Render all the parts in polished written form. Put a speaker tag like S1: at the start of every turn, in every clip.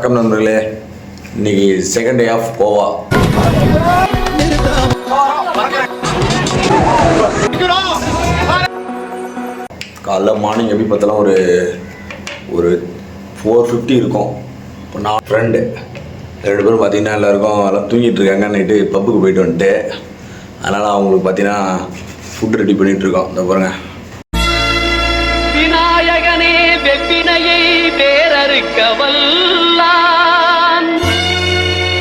S1: வணக்கம் நண்பர்களே. இன்னைக்கு செகண்ட் டே ஆஃப் கோவா. காலைல மார்னிங் எப்படி பார்த்தாலும் ஒரு 4:50 இருக்கும். இப்போ நான் ஃப்ரெண்டு 2 பேரும் பார்த்தீங்கன்னா எல்லாம் தூங்கிட்டு இருக்காங்க. நைட்டு பப்புக்கு போயிட்டு வந்துட்டு, அதனால் அவங்களுக்கு பார்த்தீங்கன்னா ஃபுட் ரெடி பண்ணிகிட்டு இருக்கோம். இந்த பாருங்க,
S2: விநாயகனே வெப்பினையை வேறறுக்க வல்லான்,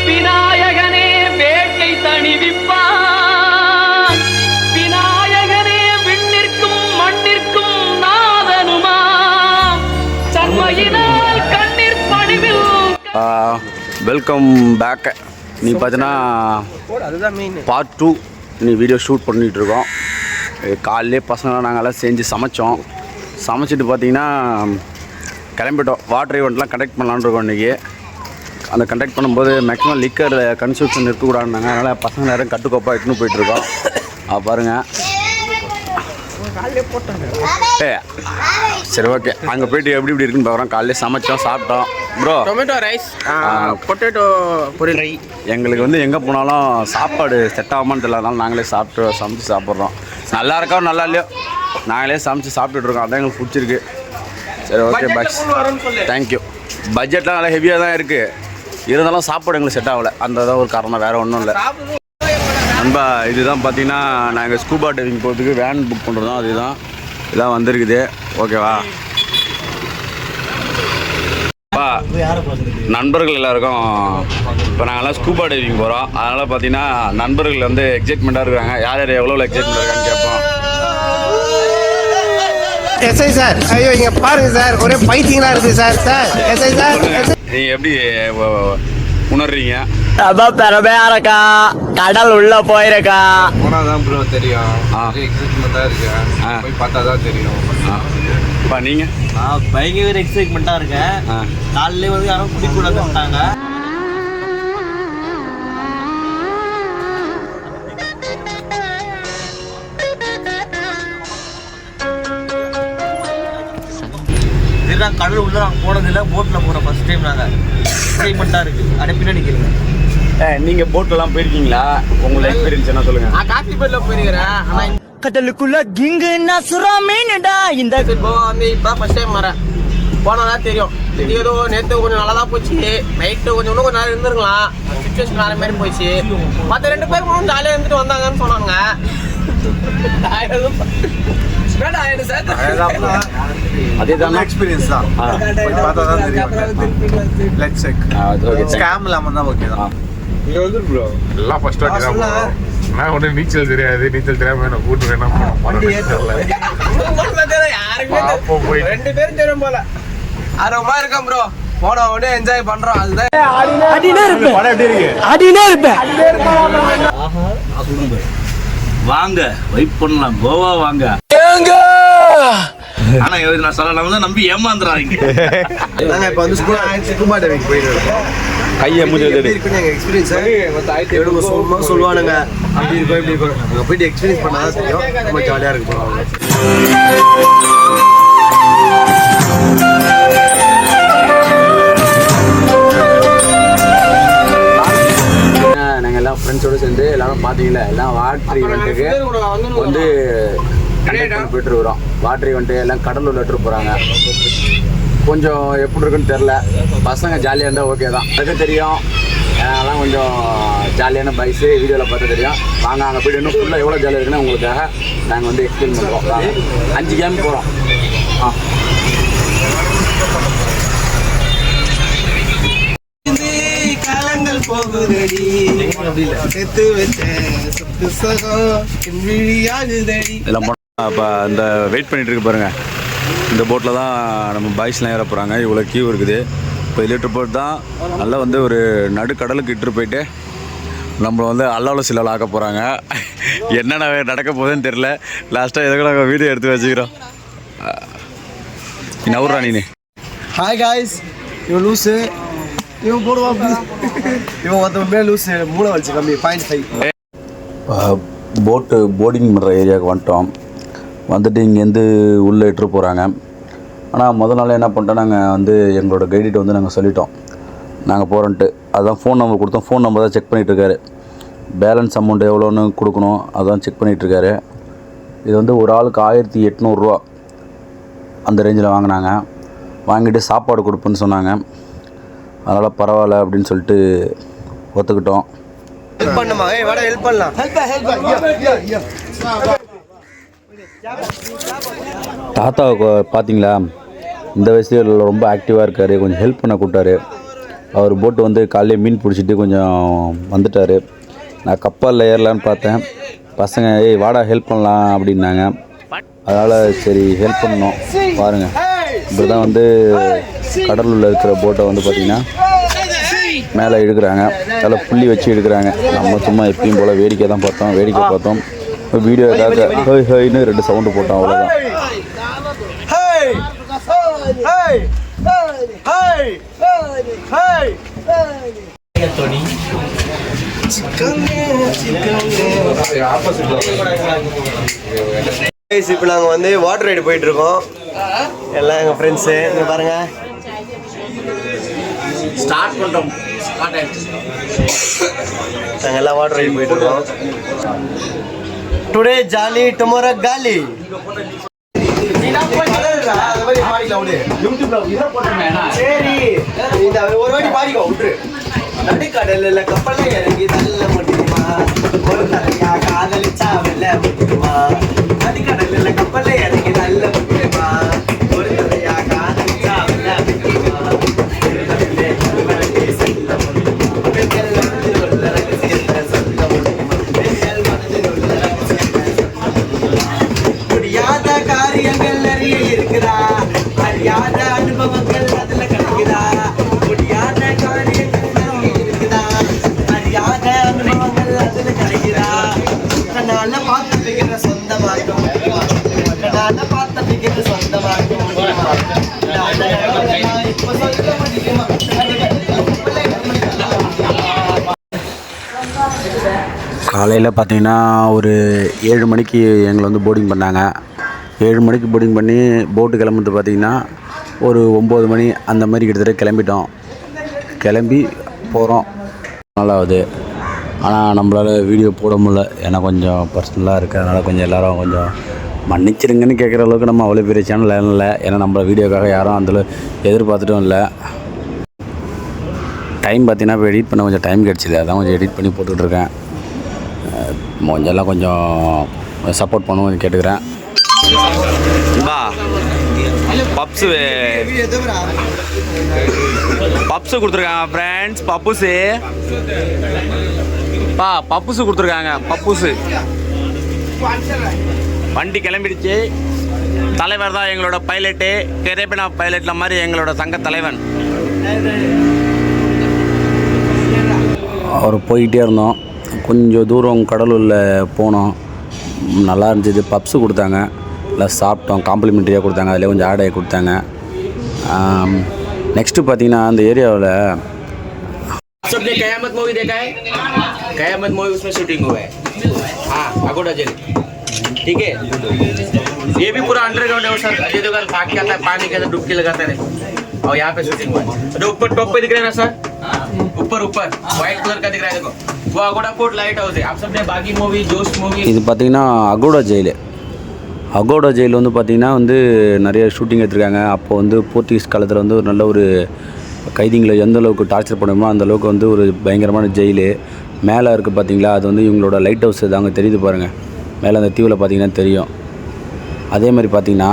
S2: விநாயகனே வேட்டை தணிவிப்பான், விநாயகனே விண்ணிற்கும் மண்ணிற்கும் நாதனுமா, சண்மையினால் கண்ணீர் படிவில்.
S3: Welcome back. நீ பார்த்தீங்கன்னா பார்ட் 2 நீ வீடியோ ஷூட் பண்ணிகிட்ருக்கோம். காலையிலே பசங்களாம் நாங்கள்லாம் செஞ்சு சமைச்சிட்டு பார்த்தீங்கன்னா கிளம்பிட்டோம். வாட்டர் ஈவெண்ட்லாம் கண்டக்ட் பண்ணலான்னு இருக்கோம். இன்றைக்கி அந்த கண்டக்ட் பண்ணும்போது மேக்ஸிமம் லிக்கர் கன்சூப்ஷன் இருக்கக்கூடாதுனாங்க. அதனால் பசங்க நேரம் கட்டுக்கோப்பாக இட்டுன்னு போயிட்டுருக்கோம். பாருங்கள். சரி, ஓகே. அங்கே போய்ட்டு எப்படி இருக்குன்னு பார்க்குறோம். காலையிலே சமைச்சோம், சாப்பிட்டோம். ப்ரோ,
S4: டொமேட்டோ ரைஸ், பொட்டேட்டோ பொரியல்.
S3: எங்களுக்கு வந்து எங்கே போனாலும் சாப்பாடு செட் ஆகாமல் தெரியலனால நாங்களே சமைச்சு சாப்பிட்றோம். நல்லா இருக்கோ நல்லா இல்லையோ நாங்களே சமைச்சு சாப்பிட்டுட்ருக்கோம். அதான் எங்களுக்கு பிடிச்சிருக்கு. சரி, ஓகே பாய்ஸ், தேங்க்யூ. பட்ஜெட்லாம் நல்லா ஹெவியாக தான் இருக்குது. இருந்தாலும் சாப்பாடு எங்களுக்கு செட் ஆகலை. அந்த தான் ஒரு காரணம், வேறு ஒன்றும் இல்லை. நண்பா, இதுதான் பார்த்தீங்கன்னா நாங்கள் ஸ்கூபா டைவிங் போகிறதுக்கு வேன் புக் பண்ணுறோம். அதுதான் இதான் வந்திருக்குது. ஓகேவா? நண்பர்கள் எல்லாருக்கும் இப்போ நாங்கள்லாம் ஸ்கூபா டைவிங் போகிறோம். அதனால் பார்த்தீங்கன்னா நண்பர்கள் வந்து எக்ஸைட்மெண்ட்டாக இருக்காங்க. யார் யார் எவ்வளோ எக்ஸைட்மெண்ட்டாக இருக்கான்னு கேட்போம்.
S4: எஸ்ஐ சார், ஐயோ இங்கே பாருங்க சார், ஒரே பைத்தியங்களா இருக்குது சார். எஸ்ஐ சார்,
S3: நீங்கள் எப்படி உணர்றீங்க?
S5: அதான் திறமையா இருக்கா, கடல் உள்ள போயிருக்கா.
S6: போனாதான் ப்ரோ தெரியும். எக்ஸைட்மெண்ட்டாக இருக்கேன், போய் பார்த்தா தான் தெரியும்.
S3: இப்போ நீங்கள்?
S5: நான் பயங்கர எக்ஸைட்மெண்ட்டாக இருக்கேன். காலையிலே வந்து யாரும் குடிக்கூடாதுட்டாங்க. இதுதான் கடல் உள்ள நாங்கள் போனதில்லை, போட்டில் போகிறோம் ஃபர்ஸ்ட் டைம். நாங்கள் எக்ஸைட்மெண்ட்டாக இருக்குது. அப்படியே பின்னாடி கேளுங்க.
S3: நீங்கள் போட்லலாம் போயிருக்கீங்களா? உங்களோட எக்ஸ்பீரியன்ஸ் என்ன சொல்லுங்கள்.
S4: நான் காஃபி பேட்டில் போயிருக்கிறேன். ஆனால்
S5: கடலுக்குள்ள கிங்குன்னா சுறா மீனுடா. இந்த
S4: கோவா வந்து இப்போ ஃபர்ஸ்ட் டைம் வரேன். போனால் தெரியும். இது ஏதோ நேற்று கொஞ்சம் நல்லா தான் போச்சு. நைட்டு கொஞ்சம் இன்னும் கொஞ்சம் நேரம் இருந்துருக்கலாம். சுச்சுவேஷன் வேறு மாதிரி போயிடுச்சு. மற்ற 2 பேர் கூட ஜாலியாக இருந்துட்டு வந்தாங்கன்னு சொன்னாங்க.
S3: அதேதான் எக்ஸ்பீரியன்ஸ் தான்.
S6: பார்த்தா தான் தெரியும். Let's check. ஸ்கேம் இல்லாமல் தான் ஓகே தான்.
S7: இங்கே வந்து ப்ரோ எல்லாம் ஃபர்ஸ்ட் வாட்டி தான் போகிறோம். நான் ஒன்றும் நீச்சல் தெரியாது. நீச்சல் தெரியாமல் என்ன கூட்டு வேணாம் போய்
S4: 2 பேரும் தெரியும் போல. ஆர்வமா இருக்கேன் ப்ரோ. போன உடனே என்ஜாய் பண்றோம். அதுதான்
S5: வாங்க வெயிட் பண்ணலாம். கோவா வாங்க. ஆனா நான் சொல்லலாம் தான் நம்பி ஏமாந்துறாங்க.
S6: நாங்கள் இப்போ வந்து ஸ்கூபா டைவிங் போயிட்டு இருக்கோம்.
S3: கையை மூஞ்சி
S6: இருக்குன்னு எங்கள் எக்ஸ்பீரியன்ஸை சொல்லுவானுங்க. அப்படி இருக்கும் இப்படி இருக்கும். அங்கே போயிட்டு எக்ஸ்பீரியன்ஸ் பண்ணாதான் தெரியும். ரொம்ப ஜாலியாக இருக்கு போகிறோம்.
S3: நாங்கள் எல்லாம் ஃப்ரெண்ட்ஸோடு சேர்ந்து எல்லாரும் பார்த்தீங்களா, எல்லாம் வாட்டர் ஈவெண்ட்டுக்கு வந்து போயிட்டு இருக்கிறோம். வாட்டர் ஈவெண்ட்டு எல்லாம் கடலூர் எடுத்துகிட்டு போகிறாங்க. கொஞ்சம் எப்படி இருக்குன்னு தெரில. பசங்க ஜாலியாக இருந்தால் ஓகே தான். எனக்கு தெரியும். அதெல்லாம் கொஞ்சம் ஜாலியான பைக்ஸு வீடியோவில் பார்த்து தெரியும். வாங்க அங்கே போய்ட்டு இன்னும் ஃபுல்லாக எவ்வளோ ஜாலியாக இருக்குன்னு உங்களுக்காக நாங்கள் வந்து எக்ஸ்பிளைன் பண்ணுறோம். 5 கேம் போகிறோம். எல்லாம் இப்போ இந்த வெயிட் பண்ணிகிட்டு இருக்கு பாருங்கள். இந்த போட்டில் தான் நம்ம பாய்ஸ்லாம் ஏற போகிறாங்க. இவ்வளோ கியூ இருக்குது. இப்போ லிட்டர் போட் தான் நல்லா வந்து ஒரு நடுக்கடலுக்கு இட்டு போயிட்டு நம்மளை வந்து அல்லோல சிலவில் ஆக்க போகிறாங்க. என்னென்ன நடக்க போகுதுன்னு தெரில. லாஸ்ட்டாக எதுக்கு நாங்கள் வீடியோ எடுத்து வச்சுக்கிறோம். நவுறா நீ.
S6: ஹாய் காய்ஸ், இவன் லூஸு. இவன் போடுவான். இவன் ஒருத்தவன் லூஸு. மூளை வலிச்சு கம்மி 0.5.
S3: போட்டு போர்டிங் பண்ணுற ஏரியாவுக்கு வந்துட்டோம். வந்துட்டு இங்கேருந்து உள்ளே இட்டு போகிறாங்க. ஆனால் முதல் நாள் என்ன பண்ணிட்டோம், நாங்கள் வந்து எங்களோட கைடிட்ட வந்து நாங்கள் சொல்லிட்டோம், நாங்கள் போகிறோன்ட்டு. அதுதான் ஃபோன் நம்பர் கொடுத்தோம். ஃபோன் நம்பர் தான் செக் பண்ணிகிட்ருக்காரு. பேலன்ஸ் அமௌண்ட் எவ்வளோன்னு கொடுக்கணும், அதான் செக் பண்ணிகிட்ருக்காரு. இது வந்து ஒரு ஆளுக்கு 1800 ரூபா அந்த ரேஞ்சில் வாங்கினாங்க. வாங்கிட்டு சாப்பாடு கொடுப்பேன்னு சொன்னாங்க. அதனால் பரவாயில்ல அப்படின்னு சொல்லிட்டு ஒத்துக்கிட்டோம்.
S6: ஹெல்ப் பண்ணுமா? வாடா ஹெல்ப் பண்ணலாம்.
S3: தாத்தாவுக்கு பார்த்தீங்களா, இந்த வயசுல ரொம்ப ஆக்டிவாக இருக்கார். கொஞ்சம் ஹெல்ப் பண்ண கூப்பிட்டாரு. அவர் போட்டு வந்து காலையிலே மீன் பிடிச்சிட்டு கொஞ்சம் வந்துட்டார். நான் கப்பலில் ஏறலான்னு பார்த்தேன். பசங்க வாடா ஹெல்ப் பண்ணலாம் அப்படின்னாங்க. அதனால் சரி ஹெல்ப் பண்ணோம். பாருங்கள், இப்படி தான் வந்து கடலுள்ள இருக்கிற போட்டை வந்து பார்த்திங்கன்னா மேலே இழுக்கிறாங்க. அதில் புள்ளி வச்சு இழுக்கிறாங்க. நம்ம சும்மா எப்பயும் போல் வேடிக்கை தான் பார்த்தோம். வேடிக்கை பார்த்தோம். வீடியோக்காக ஹோய் ஹோய்னு 2 சவுண்டு போட்டோம், அவ்வளோதான்.
S6: இப்போ நாங்கள் வந்து வாட்டர் ரைடு போயிட்டுருக்கோம். எல்லாம் எங்கள் ஃப்ரெண்ட்ஸு இங்கே பாருங்கள்.
S4: ஸ்டார்ட் பண்ணுறோம்.
S6: நாங்கள் எல்லாம் வாட்டர் ரைடு போயிட்டுருக்கோம். டுடே ஜாலி டுமாரோ காலி. சரி, இந்த ஒரு வாட்டி பாடிக்கோ விட்டுரு. நடுக்கடலில் கப்பலை இறங்கி தள்ள முடியுமா? ஒரு தலையா காதலிச்சா வெல்ல முடியுமா? நடுக்கடலில் கப்பலை இறங்கி தள்ள முடியுமா? ஒரு தலையா காதலிச்சா வெல்ல முடியுமா? செல்ல முடியுமா? பெண்கள் மனதில் உள்ள ரகசியத்தை சொல்ல முடியுமா? பெண்கள் மனதில் உள்ள ரகசியத்தை சொல்ல முடியுமா? முடியாத காரியங்கள் நிறைய இருக்குதா, அறியாத அனுபவங்கள் அதுல கிடைக்குதா? முடியாத காரியங்கள் நிறைய இருக்குதா, அறியாத அனுபவங்கள் அதுல கிடைக்குதா? கண்ணால பார்த்து பிகிற சொந்தமாக்க முடியுமா? கண்ணால பார்த்து பிகிற சொந்தமாக்க முடியுமா? இப்ப சொல்ல முடியுமா?
S3: காலையில் பார்த்தீங்கன்னா ஒரு 7 மணிக்கு எங்களை வந்து போர்டிங் பண்ணாங்க. 7 மணிக்கு போர்டிங் பண்ணி போட்டு கிளம்புறது பார்த்திங்கன்னா ஒரு 9 மணி அந்த மாதிரி கிட்டத்தட்ட கிளம்பிட்டோம். கிளம்பி போகிறோம். நல்லாகுது. ஆனால் நம்மளால் வீடியோ போட முடியல. ஏன்னா கொஞ்சம் பர்சனலாக இருக்குது. அதனால் கொஞ்சம் எல்லோரும் கொஞ்சம் மன்னிச்சிருங்கன்னு கேட்குற அளவுக்கு நம்ம அவ்வளோ பெரிய சேனல் இல்லை. ஏன்னா நம்ம வீடியோக்காக யாரும் அதில் எதிர்பார்த்துட்டும் இல்லை. டைம் பார்த்திங்கன்னா இப்போ எடிட் பண்ண கொஞ்சம் டைம் கிடச்சிது. அதான் கொஞ்சம் எடிட் பண்ணி போட்டுட்ருக்கேன். கொஞ்சம் சப்போர்ட் பண்ண கொஞ்சம் கேட்டுக்கிறேன். பப்ஸு கொடுத்துருக்காங்க ஃப்ரெண்ட்ஸ். பப்புஸு கொடுத்துருக்காங்க. பப்புஸு வண்டி கிளம்பிடுச்சு. தலைவர் தான் எங்களோட பைலட்டு. கரேபினா பைலட்டில் மாதிரி எங்களோட சங்க தலைவன். அவர் போயிட்டே இருந்தோம். கொஞ்சம் தூரம் கடலூரில் போனோம். நல்லா இருந்துச்சு. பப்ஸு கொடுத்தாங்க. எல்லாம் சாப்பிட்டோம். காம்ப்ளிமெண்ட்ரியாக கொடுத்தாங்க. அதில் கொஞ்சம் ஆடையை கொடுத்தாங்க. நெக்ஸ்ட்டு பார்த்தீங்கன்னா அந்த ஏரியாவில்
S4: सबने कयामत मूवी देखा है? कयामत मूवी उसमें शूटिंग हुआ है. हाँ, अगोड़ा जेल. ठीक है. ये भी पूरा अंडरग्राउंड है सर. अजय देवगन भाग के आता है, पानी के अंदर डुबकी लगाता है. और यहाँ पे शूटिंग हुआ है. जो ऊपर टॉप पे दिख रहा है ना सर, ऊपर व्हाइट कलर का दिख रहा है. देखो, वो अगोड़ा पोर्ट लाइट हाउस है. आप सबने बागी मूवी, जोश मूवी.
S3: இது பார்த்திங்கன்னா அகோடா ஜெயிலு. அகோடா ஜெயில் வந்து பார்த்திங்கன்னா வந்து நிறைய ஷூட்டிங் எடுத்திருக்காங்க. அப்போ வந்து போர்ச்சுகீஸ் காலத்தில் வந்து ஒரு நல்ல ஒரு கைதிங்களை எந்த அளவுக்கு டார்ச்சர் பண்ணுமோ அந்த அளவுக்கு வந்து ஒரு பயங்கரமான ஜெயிலு. மேலே இருக்குது பார்த்தீங்களா, அது வந்து இவங்களோட லைட் ஹவுஸ். அது அங்கே தெரியுது பாருங்கள். மேலே அந்த தீவில் பார்த்தீங்கன்னா தெரியும். அதே மாதிரி பார்த்திங்கன்னா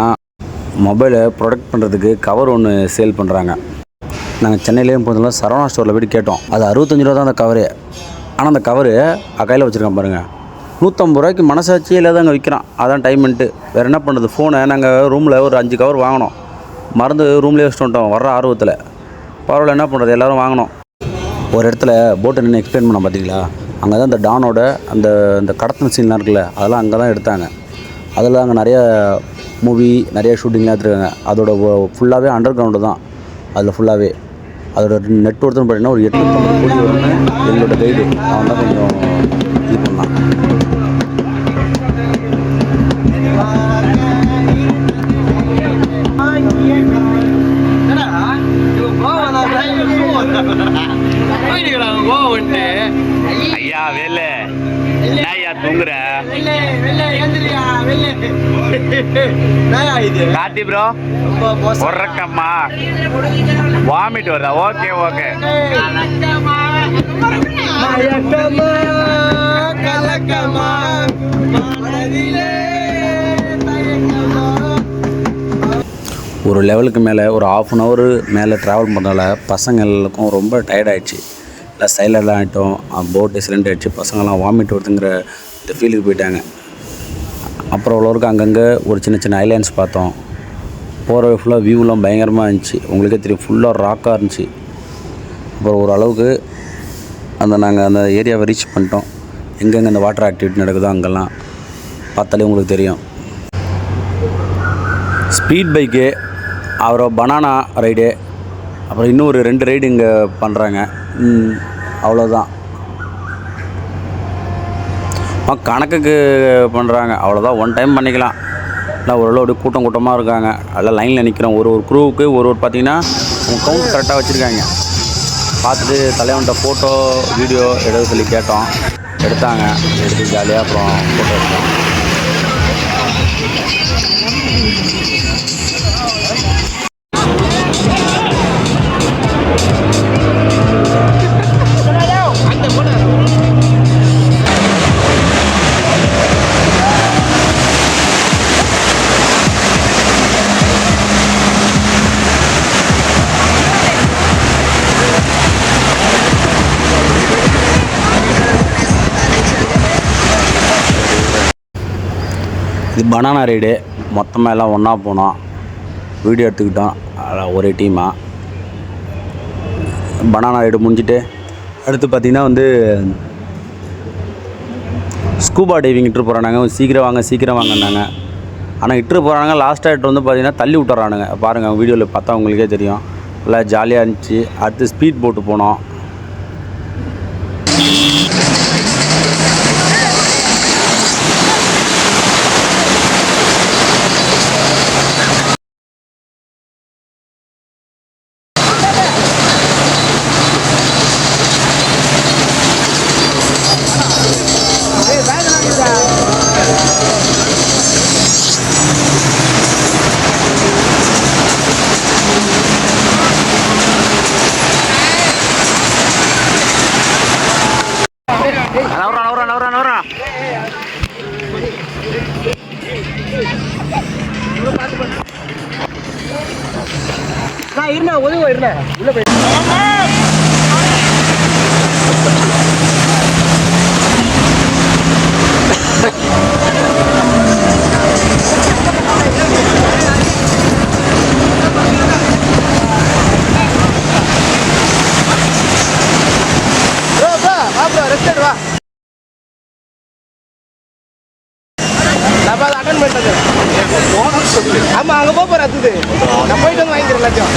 S3: மொபைலை ப்ரொடெக்ட் பண்ணுறதுக்கு கவர் ஒன்று சேல் பண்ணுறாங்க. நாங்கள் சென்னையிலேயும் போனதுல சரவணா ஸ்டோரில் போய்ட்டு கேட்டோம். அது 65 ரூபா தான் அந்த கவரு. ஆனால் அந்த கவரு கையில் வச்சுருக்கான் பாருங்கள். 150 ரூபாய்க்கு மனசாட்சியே இல்லாத அங்கே விற்கிறான். அதான் டைமெண்ட்டு. வேறு என்ன பண்ணுறது? ஃபோனை நாங்கள் ரூமில் ஒரு 5 கவர் வாங்கினோம். மறந்து ரூம்லேயே வச்சுட்டு வந்துட்டோம் வர்ற ஆர்வத்தில். பரவாயில்ல, என்ன பண்ணுறது, எல்லோரும் வாங்கினோம். ஒரு இடத்துல போட்டை நின்று எக்ஸ்பிளைன் பண்ணோம் பார்த்தீங்களா, அங்கே தான் இந்த டானோட அந்த கடத்தின சீன்லாம் இருக்குல்ல, அதெல்லாம் அங்கே தான் எடுத்தாங்க. அதில் அங்கே நிறைய மூவி, நிறைய ஷூட்டிங்லாம் எடுத்துருக்காங்க. அதோட ஃபுல்லாகவே அண்டர் கிரவுண்டு தான். அதில் ஃபுல்லாகவே அதோட நெட் ஒருத்தர் பார்த்தீங்கன்னா ஒரு 850 கோடி வரும்னு எங்களோட கைடு அவன் தான் கொஞ்சம் இது பண்ணான். ஐயா வேலு என்ன ஐயா தூங்குற கார்த்தி ப்ரோ உறக்கம்மா வாமிட் வருதா ஓகே ஓகே ஒரு லெவலுக்கு மேலே ஒரு ½ அன் ஹவர் மேலே ட்ராவல் பண்ணுறதால பசங்களுக்கும் ரொம்ப டயர்டாயிடுச்சு. இல்லை சைலண்ட்லாம் ஆகிட்டோம், போட்டு சிலிண்ட் ஆகிடுச்சு, பசங்கள்லாம் வாமிட் வருதுங்கிற இந்த ஃபீலுக்கு போயிட்டாங்க. அப்புறம் அவ்வளோருக்கு அங்கங்கே ஒரு சின்ன சின்ன ஐலாண்ட்ஸ் பார்த்தோம். போகிற ஃபுல்லாக வியூலாம் பயங்கரமாக இருந்துச்சு, உங்களுக்கே தெரியும், ஃபுல்லாக ராக்காக இருந்துச்சு. அப்புறம் ஓரளவுக்கு நாங்கள் அந்த ஏரியாவை ரீச் பண்ணிட்டோம். எங்கெங்கே அந்த வாட்டர் ஆக்டிவிட்டி நடக்குதோ அங்கெல்லாம் பார்த்தாலே உங்களுக்கு தெரியும். ஸ்பீட் பைக்கு, அப்புறம் பனானா ரைடு, அப்புறம் இன்னும் ஒரு 2 ரைடு இங்கே பண்ணுறாங்க. அவ்வளோதான், கணக்குக்கு பண்ணுறாங்க, அவ்வளோதான். ஒன் டைம் பண்ணிக்கலாம். இல்லை ஓரளவு அப்படியே கூட்டம் கூட்டமாக இருக்காங்க, எல்லாம் லைனில் நிற்கிறோம். ஒரு குரூவுக்கு ஒரு பார்த்திங்கன்னா கவுண்ட் கரெக்டாக வச்சுருக்காங்க. பார்த்துட்டு தலைவன்கிட்ட ஃபோட்டோ வீடியோ எடுக்க சொல்லி கேட்டோம், எடுத்தாங்க. எடுத்து ஜாலியாக அப்புறம் ஃபோட்டோ எடுத்தோம். இது பனானா ரைடு, மொத்தமாக எல்லாம் ஒன்றா போனோம், வீடியோ எடுத்துக்கிட்டோம் ஒரே டீமாக. பனானா ரைடு முடிஞ்சிட்டு அடுத்து பார்த்திங்கன்னா ஸ்கூபா டைவிங் இட்டு போகிறானுங்க. சீக்கிரம் வாங்கினாங்க. ஆனால் இட்டு போகிறானுங்க, லாஸ்ட்டாக இட்டு பார்த்திங்கன்னா தள்ளி விட்டுறானுங்க. பாருங்கள் வீடியோவில் பார்த்தா உங்களுக்கே தெரியும், நல்லா ஜாலியாக இருந்துச்சு. அடுத்து ஸ்பீட் போட்டு போனோம். நவரா
S5: இருண்ணா ஒதுவா இருண்ணா உள்ள போய் வா அட்டன் பண்ணது. ஆமா அங்க போற அது நான் போயிட்டு வந்து வாங்கிக்கிறேன் எல்லாத்தையும்.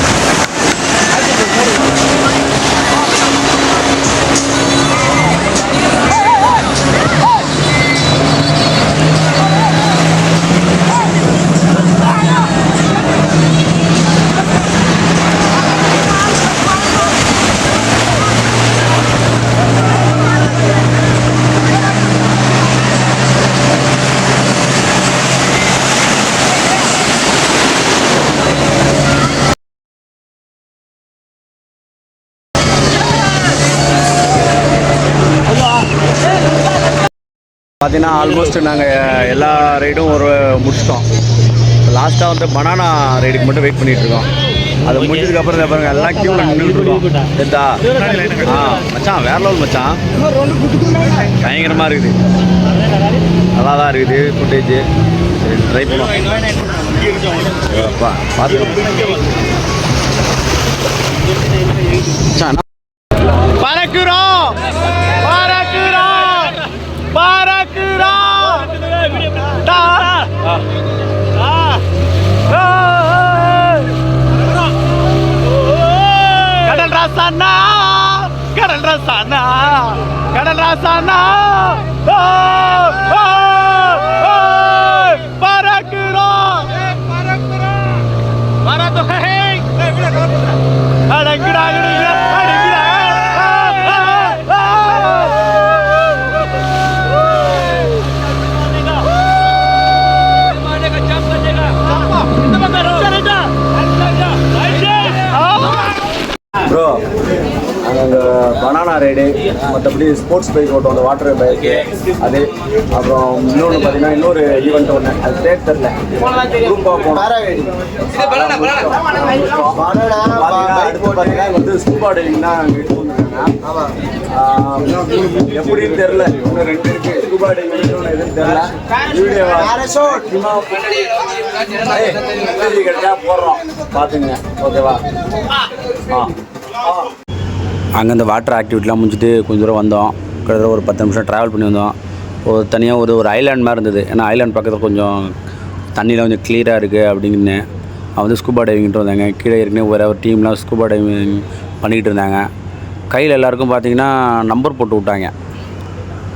S3: பார்த்தீங்கன்னா ஆல்மோஸ்ட் நாங்கள் எல்லா ரைடும் முடிச்சிட்டோம். லாஸ்ட்டாக பனானா ரைடுக்கு மட்டும் வெயிட் பண்ணிகிட்ருக்கோம். அது முடிஞ்சதுக்கப்புறம் பாருங்கள் எல்லாம் க்யூவில் நின்றுட்டுருக்கோம். சரிதா? மச்சான் வேற லெவல் மச்சான், பயங்கரமாக இருக்குது, நல்லா தான் இருக்குது ஃபுட்டேஜ். சரி ட்ரை பண்ணுவோம். பார்த்து பறக்குறோம் பறக்குறோம் பறக்குறோம். கடல் ராசானா கடல் ராசானா கடல் ராசானா பறக்குறோம் பறக்குறோம். அடங்குடா போகிறோம். அங்கே பனானா ரைடு, மற்றபடி ஸ்போர்ட்ஸ் பைக் ஓட்டும், அந்த வாட்டர் பைக்கு அது. அப்புறம் இன்னொன்று பார்த்தீங்கன்னா இன்னொரு ஈவெண்ட் ஒன்று, அது பேர் தெரில, குரூப்பாக போனோம். பார்த்தீங்கன்னா வந்து ஸ்கூபா டைவிங் தான் அங்கே எப்படின்னு தெரில. இன்னும் 2 இருக்கு ஸ்கூபா டைவிங், இன்னொன்று எதுன்னு தெரில. வீடியோ கிடைச்சா போடுறோம், பார்த்துங்க. ஓகேவா? அங்கே இந்த வாட்டர் ஆக்டிவிட்டிலாம் முடிஞ்சுட்டு கொஞ்சம் தூரம் வந்தோம். கிட்டத்தட்ட ஒரு 10 நிமிஷம் ட்ராவல் பண்ணி வந்தோம். தனியாக ஒரு ஐலாண்ட் மாதிரி இருந்தது. ஏன்னா ஐலாண்ட் பக்கத்தில் கொஞ்சம் தண்ணியில் கொஞ்சம் கிளியராக இருக்குது அப்படிங்கன்னு அவன் வந்து ஸ்கூபா டைவிங்கிட்டு வந்தாங்க. கீழே ஏற்கனவே ஒரு டீம்லாம் ஸ்கூபா டைவிங் பண்ணிக்கிட்டு இருந்தாங்க. கையில் எல்லாேருக்கும் பார்த்தீங்கன்னா நம்பர் போட்டு விட்டாங்க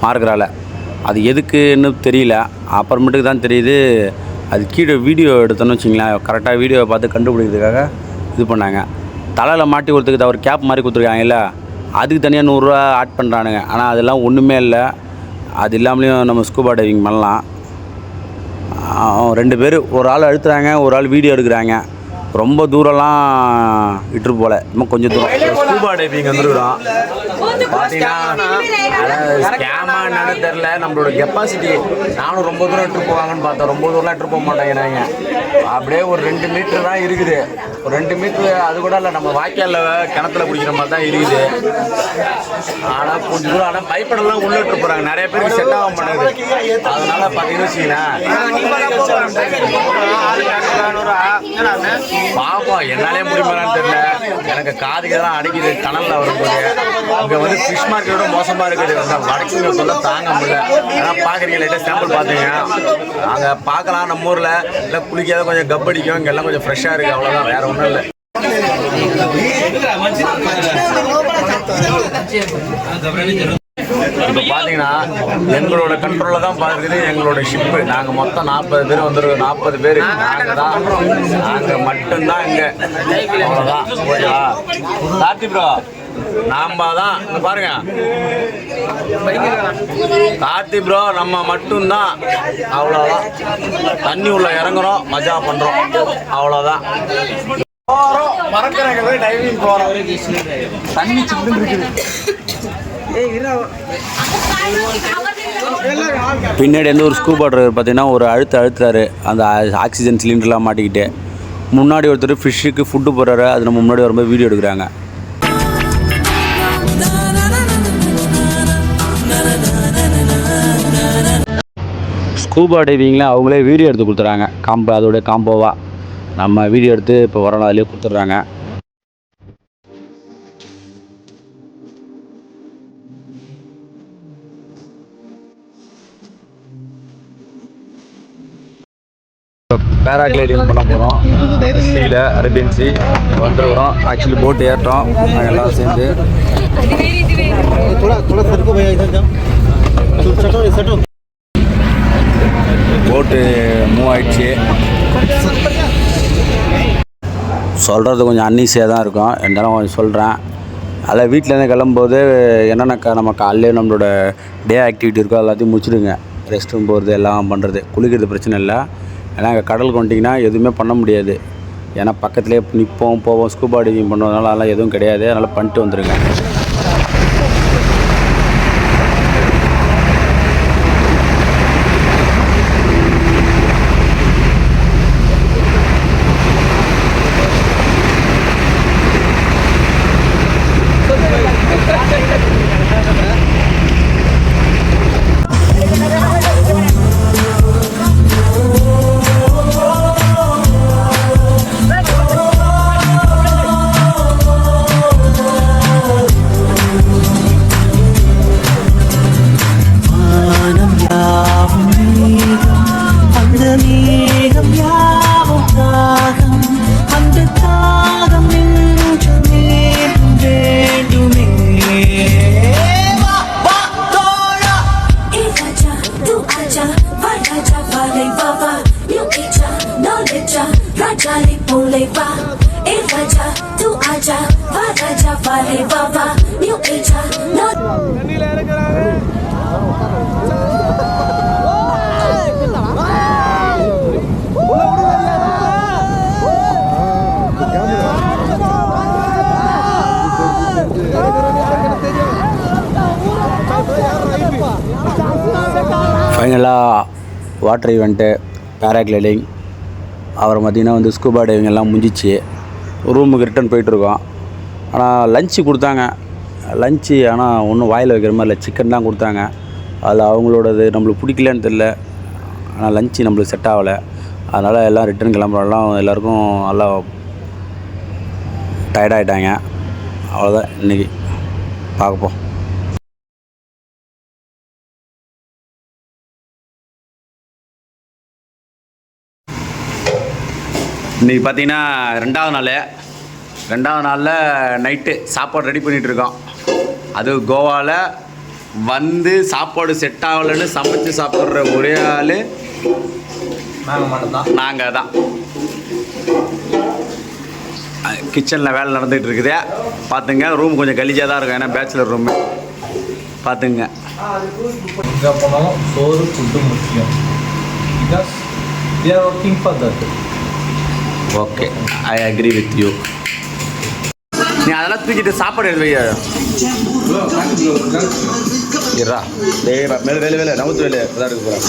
S3: மார்க்கரால். அது எதுக்குன்னு தெரியல, அப்புறமேட்டுக்கு தான் தெரியுது. அது கீழே வீடியோ எடுத்தோன்னு வச்சிங்களேன், கரெக்டாக வீடியோவை பார்த்து கண்டுபிடிக்கிறதுக்காக இது பண்ணாங்க. தலையில் மாட்டி கொடுத்துக்கிட்டு அவர் கேப் மாதிரி கொடுத்துருக்காங்கல்ல, அதுக்கு தனியாக 100 ரூபா ஆட் பண்ணுறானுங்க. ஆனால் அதெல்லாம் ஒன்றுமே இல்லை. அது இல்லாமலேயும் நம்ம ஸ்கூபா டைவிங் பண்ணலாம். 2 பேர், ஒரு ஆள் அழுத்துறாங்க, ஒரு ஆள் வீடியோ எடுக்கிறாங்க. ரொம்ப தூரம்லாம் இட்டு போல, இன்னும் கொஞ்சம் தூரம் ஸ்கூபா டைவிங் வந்துருக்குறோம். பார்த்தீங்கன்னா ஸ்கேமா என்னன்னு தெரில, நம்மளோட கெப்பாசிட்டி. நானும் ரொம்ப தூரம் இட்டு போவாங்கன்னு பார்த்தேன், ரொம்ப தூரம்லாம் இட்டு போக மாட்டேங்கிறாங்க. அப்படியே ஒரு 2 மீட்டர் தான் இருக்குது. ஒரு 2 மீட்ரு அது கூட இல்லை, நம்ம வாய்க்காலில் கிணத்துல பிடிக்கிற மாதிரி தான் இருக்குது. ஆனால் கொஞ்சம் தூரம், ஆனால் பைப்படெல்லாம் உள்ள இட்டு போகிறாங்க. நிறைய பேருக்கு செட் ஆக மாட்டேங்குது. அதனால பார்த்தீங்கன்னு வச்சிங்களேன், பாப்பா என்னாலே முடியுமான்னு தெரியல. எனக்கு காதுக்கு தான் அடிக்குது டனலில் வரும்போது. இங்கே வந்து ஃபிஷ் மார்க்கெட்டோட மோசமாக இருக்குது. அந்த வடக்கு சொல்ல தாங்க முடியல. ஏன்னா பார்க்குறீங்க, லைட்டாக சாம்பிள் பார்த்தீங்க. அங்கே பார்க்கலாம் நம்ம ஊரில் இல்லை குளிக்காத கொஞ்சம் கப்படிக்கும். இங்கே எல்லாம் கொஞ்சம் ஃப்ரெஷ்ஷாக இருக்குது, அவ்வளோதான், வேறு ஒன்றும் இல்லை. இப்போ பார்த்தீங்கன்னா எங்களோட கண்ட்ரோலில் தான் பார்க்குறது எங்களோட ஷிப்பு. நாங்கள் மொத்தம் 40 பேர் வந்துருக்கோம். 40 பேர் நாங்கள் மட்டும்தான் இங்கே, அவ்வளோதான். ஓகேவா கார்த்தி ப்ரோ? நாம தான் இங்கே பாருங்க, கார்த்தி ப்ரோ நம்ம மட்டும்தான், அவ்வளோதான். தண்ணி உள்ள இறங்குறோம், மஜா பண்ணுறோம், அவ்வளோதான். மறக்கிறாங்க டைவிங் போகிறோம். தண்ணி சில்லுன்னு இருக்குது. பின்னாடி வந்து ஒரு ஸ்கூபா ட்ரைவர் பார்த்தீங்கன்னா ஒரு அழுத்துறாரு, அந்த ஆக்சிஜன் சிலிண்டர்லாம் மாட்டிக்கிட்டு. முன்னாடி ஒருத்தர் ஃபிஷ்ஷுக்கு ஃபுட்டு போடுறாரு, அது நம்ம முன்னாடி வரும்போது வீடியோ எடுக்கிறாங்க. ஸ்கூபா டைவிங்கில் அவங்களே வீடியோ எடுத்து கொடுத்துறாங்க, அதோட காம்போவாக நம்ம வீடியோ எடுத்து இப்போ வரணும், அதிலே கொடுத்துட்றாங்க. பேராகிளைடிங் பண்ண போகிறோம். சீல அரேபியன் சி வந்துருக்குறோம். ஆக்சுவலி போட் ஏற்றோம் நாங்கள் எல்லாம் சேர்ந்து. போட்டு மூவ் ஆயிடுச்சு. சொல்கிறது கொஞ்சம் அன்னீசியாக தான் இருக்கும், இருந்தாலும் கொஞ்சம் சொல்கிறேன். அதில் வீட்டிலேருந்து கிளம்பும்போது என்னென்ன நம்ம காலையிலே நம்மளோட டே ஆக்டிவிட்டி இருக்கோ எல்லாத்தையும் முடிச்சுடுங்க. ரெஸ்ட் ரூம் போகிறது எல்லாம் பண்ணுறது, குளிக்கிறது பிரச்சனை இல்லை. ஏன்னா அங்கே கடலுக்கு வந்துட்டிங்கன்னா எதுவுமே பண்ண முடியாது. ஏன்னா பக்கத்துலேயே நிற்போம் போவோம், ஸ்கூபா டைவிங் பண்ணுறதுனால அதெல்லாம் எதுவும் கிடையாது. அதனால் பண்ணிட்டு வந்துடுங்க. ஃபைனலாக வாட்டர் ஈவெண்ட்டு, பேராக்ளைடிங், அப்புறம் பார்த்திங்கன்னா வந்து ஸ்கூபா டைவிங் எல்லாம் முடிஞ்சிச்சு. ரூமுக்கு ரிட்டன் போயிட்டுருக்கோம். ஆனால் லஞ்சு கொடுத்தாங்க. லஞ்சு ஆனால் ஒன்றும் வாயில் வைக்கிற மாதிரி இல்லை, சிக்கன் தான் கொடுத்தாங்க. அதில் அவங்களோடது நம்மளுக்கு பிடிக்கலன்னு தெரில. ஆனால் லஞ்சு நம்மளுக்கு செட் ஆகலை. அதனால் எல்லாம் ரிட்டன் கிளம்புறலாம் எல்லாேருக்கும் நல்லா டயர்டாகிட்டாங்க. அவ்வளோதான் இன்றைக்கி பார்ப்போம். இன்றைக்கி பார்த்திங்கன்னா ரெண்டாவது நாளில் நைட்டு சாப்பாடு ரெடி பண்ணிகிட்ருக்கோம். அது கோவாவில் வந்து சாப்பாடு செட் ஆகலைன்னு சமைச்சு சாப்பிட்ற ஒரே ஆள்
S5: நாங்கள் மட்டும்தான்.
S3: நாங்கள் தான். கிச்சனில் வேலை நடந்துகிட்டு இருக்குது. பார்த்துங்க, ரூம் கொஞ்சம் கலீஜாக தான் இருக்கும், ஏன்னா பேச்சுலர் ரூமு. பார்த்துங்க,
S5: எங்கே போனாலும் சோறு ஃபுட்டு முக்கியம். Because they are working for that.
S3: Okay, I agree with you. நீ அதெல்லாம் தூக்கிட்டு சாப்பாடு எடுத்து வையா. இருடா, மேலே வேலை நவுத்து வேலை இதாக இருக்கு போகிறேன்.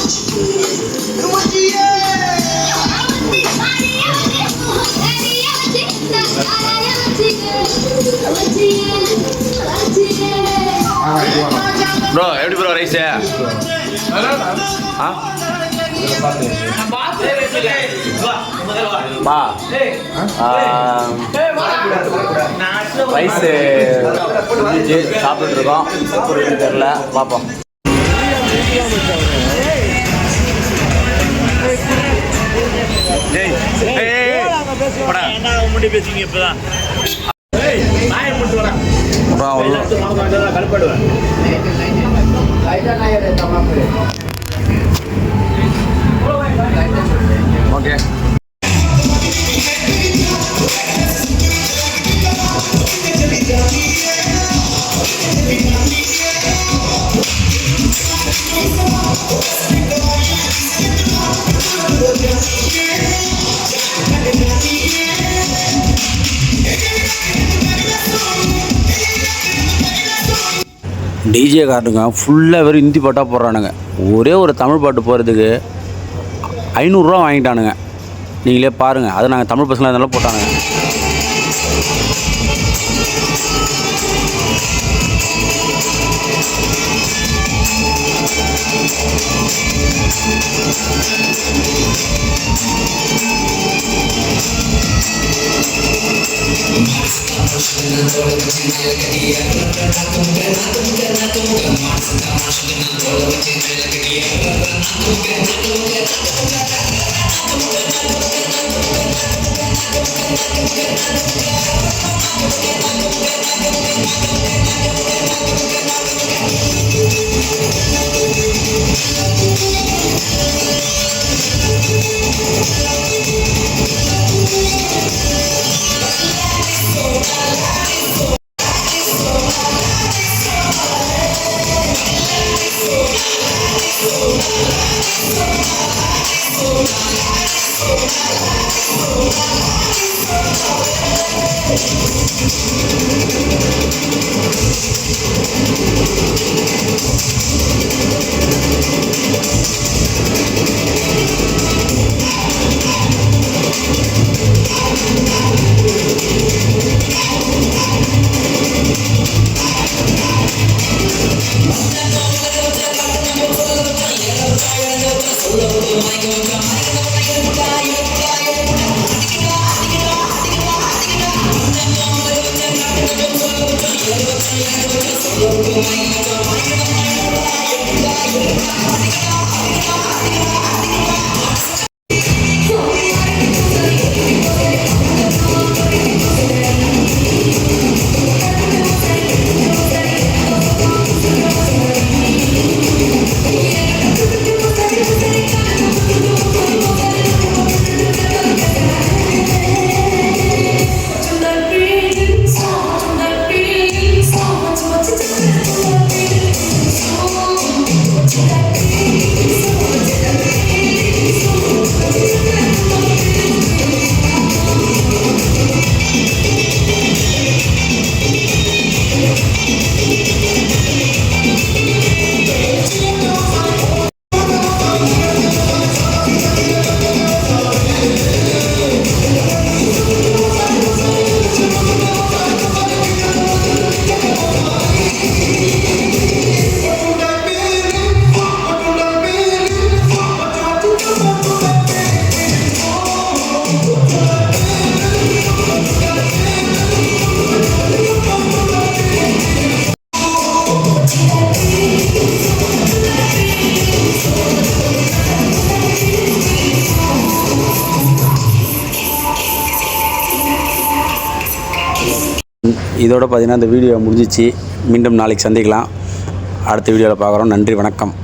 S3: ப்ரோ எப்படி ப்ரோ ரைஸு? ஆ பா ரைஸு சாப்பிட்டுருக்கோம். எப்படி தெரில, பார்ப்போம். ஓகே, டிஜே காரனுங்க ஃபுல்லாக வெறும் ஹிந்தி பாட்டாக போடுறானுங்க. ஒரே ஒரு தமிழ் பாட்டு போகிறதுக்கு 500 வாங்கிட்டானுங்க. நீங்களே பாருங்கள். அது நாங்கள் தமிழ் பசங்களாக இருந்தாலும் போட்டானுங்க.
S8: Thank you.
S3: இதோட பார்த்தீங்கன்னா இந்த வீடியோ முடிஞ்சிச்சு. மீண்டும் நாளைக்கு சந்திக்கலாம். அடுத்த வீடியோவில் பார்க்குறோம். நன்றி, வணக்கம்.